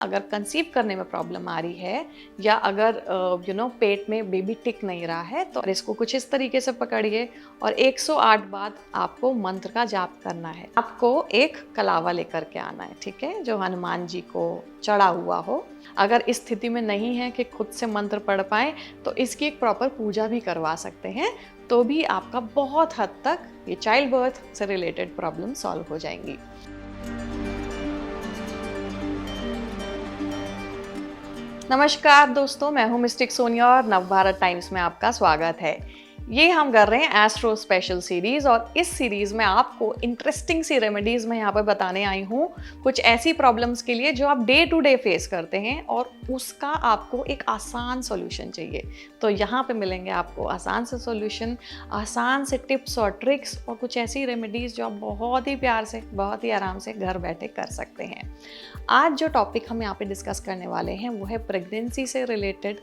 अगर कंसीव करने में प्रॉब्लम आ रही है या अगर पेट में बेबी टिक नहीं रहा है तो इसको कुछ इस तरीके से पकड़िए और 108 बार आपको मंत्र का जाप करना है। आपको एक कलावा लेकर के आना है, ठीक है, जो हनुमान जी को चढ़ा हुआ हो। अगर इस स्थिति में नहीं है कि खुद से मंत्र पढ़ पाए तो इसकी एक प्रॉपर पूजा भी करवा सकते हैं, तो भी आपका बहुत हद तक ये चाइल्ड बर्थ से रिलेटेड प्रॉब्लम सॉल्व हो जाएंगी। नमस्कार दोस्तों, मैं हूं मिस्टिक सोनिया और नवभारत टाइम्स में आपका स्वागत है। ये हम कर रहे हैं एस्ट्रो स्पेशल सीरीज और इस सीरीज में आपको इंटरेस्टिंग सी रेमेडीज मैं यहाँ पर बताने आई हूँ, कुछ ऐसी प्रॉब्लम्स के लिए जो आप डे टू डे फेस करते हैं और उसका आपको एक आसान सॉल्यूशन चाहिए। तो यहाँ पे मिलेंगे आपको आसान से सॉल्यूशन, आसान से टिप्स और ट्रिक्स और कुछ ऐसी रेमेडीज जो आप बहुत ही प्यार से, बहुत ही आराम से घर बैठे कर सकते हैं। आज जो टॉपिक हम यहाँ पे डिस्कस करने वाले हैं वो है प्रेगनेंसी से रिलेटेड,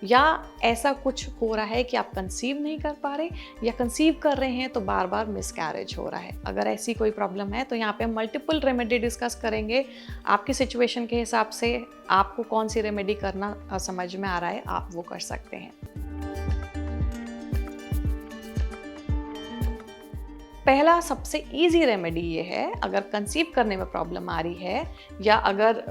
या ऐसा कुछ हो रहा है कि आप कंसीव नहीं कर पा रहे या कंसीव कर रहे हैं तो बार बार मिसकैरेज हो रहा है। अगर ऐसी कोई प्रॉब्लम है तो यहाँ पे हम मल्टीपल रेमेडी डिस्कस करेंगे। आपकी सिचुएशन के हिसाब से आपको कौन सी रेमेडी करना समझ में आ रहा है, आप वो कर सकते हैं। पहला सबसे इजी रेमेडी ये है, अगर कंसीव करने में प्रॉब्लम आ रही है या अगर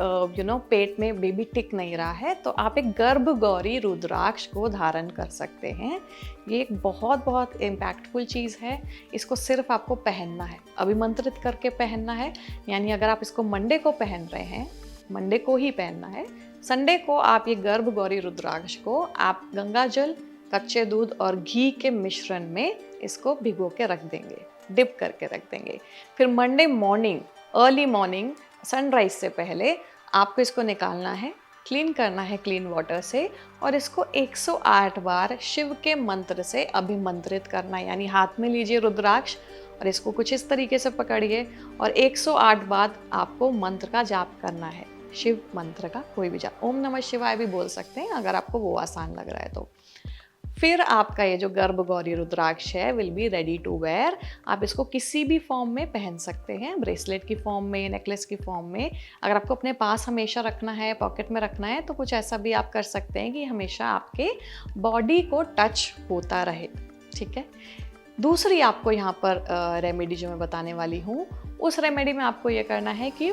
पेट में बेबी टिक नहीं रहा है तो आप एक गर्भ गौरी रुद्राक्ष को धारण कर सकते हैं। ये एक बहुत बहुत इम्पैक्टफुल चीज़ है। इसको सिर्फ आपको पहनना है, अभिमंत्रित करके पहनना है। यानी अगर आप इसको मंडे को पहन रहे हैं, मंडे को ही पहनना है। संडे को आप ये गर्भ गौरी रुद्राक्ष को आप गंगा जल, कच्चे दूध और घी के मिश्रण में इसको भिगो के रख देंगे, डिप करके रख देंगे। फिर Monday morning, early morning, sunrise से पहले आपको इसको निकालना है, क्लीन करना है क्लीन वाटर से और इसको 108 बार शिव के मंत्र से अभिमंत्रित करना है। यानी हाथ में लीजिए रुद्राक्ष और इसको कुछ इस तरीके से पकड़िए और 108 बार आपको मंत्र का जाप करना है, शिव मंत्र का कोई भी जाप। ओम नमः शिवाय भी बोल सकते हैं अगर आपको वो आसान लग रहा है तो। फिर आपका ये जो गर्भ गौरी रुद्राक्ष है will be ready to wear. आप इसको किसी भी फॉर्म में पहन सकते हैं, ब्रेसलेट की फॉर्म में, नेकलेस की फॉर्म में। अगर आपको अपने पास हमेशा रखना है, पॉकेट में रखना है, तो कुछ ऐसा भी आप कर सकते हैं कि हमेशा आपके बॉडी को टच होता रहे, ठीक है। दूसरी आपको यहाँ पर रेमेडी जो मैं बताने वाली हूँ, उस रेमेडी में आपको ये करना है कि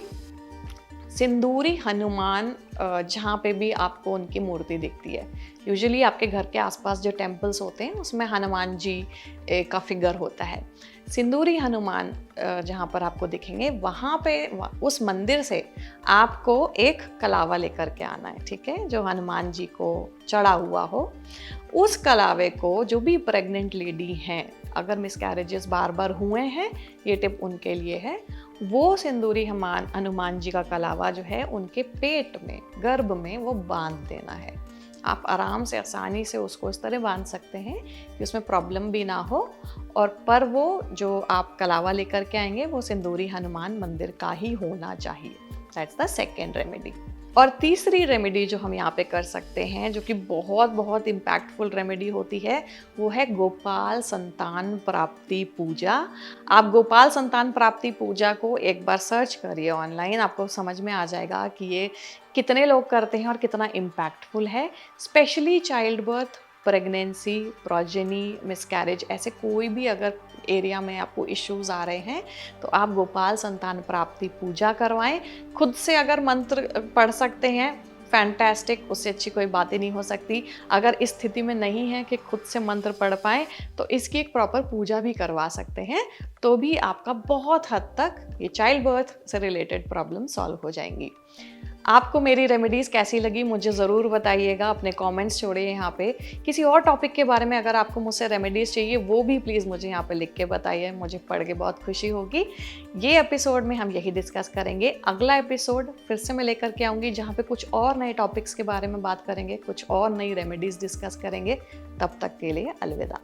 सिंदूरी हनुमान, जहाँ पे भी आपको उनकी मूर्ति दिखती है, यूजुअली आपके घर के आसपास जो टेम्पल्स होते हैं उसमें हनुमान जी का फिगर होता है। सिंदूरी हनुमान जहाँ पर आपको दिखेंगे वहाँ पे उस मंदिर से आपको एक कलावा लेकर के आना है, ठीक है, जो हनुमान जी को चढ़ा हुआ हो। उस कलावे को जो भी प्रेग्नेंट लेडी हैं, अगर मिसकैरेजेस बार बार हुए हैं, ये टिप उनके लिए है, वो सिंदूरी हनुमान जी का कलावा जो है उनके पेट में, गर्भ में वो बांध देना है। आप आराम से, आसानी से उसको इस तरह बांध सकते हैं कि उसमें प्रॉब्लम भी ना हो, और पर वो जो आप कलावा लेकर के आएंगे वो सिंदूरी हनुमान मंदिर का ही होना चाहिए। That's the second remedy. और तीसरी रेमेडी जो हम यहाँ पे कर सकते हैं, जो कि बहुत बहुत इम्पैक्टफुल रेमेडी होती है, वो है गोपाल संतान प्राप्ति पूजा। आप गोपाल संतान प्राप्ति पूजा को एक बार सर्च करिए ऑनलाइन, आपको समझ में आ जाएगा कि ये कितने लोग करते हैं और कितना इम्पैक्टफुल है। Specially child birth, pregnancy, progeny, miscarriage, ऐसे कोई भी अगर एरिया में आपको इश्यूज आ रहे हैं तो आप गोपाल संतान प्राप्ति पूजा करवाएं। खुद से अगर मंत्र पढ़ सकते हैं, फैंटास्टिक, उससे अच्छी कोई बात ही नहीं हो सकती। अगर इस स्थिति में नहीं है कि खुद से मंत्र पढ़ पाएँ तो इसकी एक प्रॉपर पूजा भी करवा सकते हैं, तो भी आपका बहुत हद तक ये चाइल्ड बर्थ से रिलेटेड प्रॉब्लम सॉल्व हो जाएंगी। आपको मेरी रेमेडीज़ कैसी लगी मुझे ज़रूर बताइएगा, अपने कमेंट्स छोड़िए यहाँ पे। किसी और टॉपिक के बारे में अगर आपको मुझसे रेमेडीज़ चाहिए वो भी प्लीज़ मुझे यहाँ पे लिख के बताइए, मुझे पढ़ के बहुत खुशी होगी। ये एपिसोड में हम यही डिस्कस करेंगे। अगला एपिसोड फिर से मैं लेकर के आऊँगी जहाँ पे कुछ और नए टॉपिक्स के बारे में बात करेंगे, कुछ और नई रेमेडीज़ डिस्कस करेंगे। तब तक के लिए अलविदा।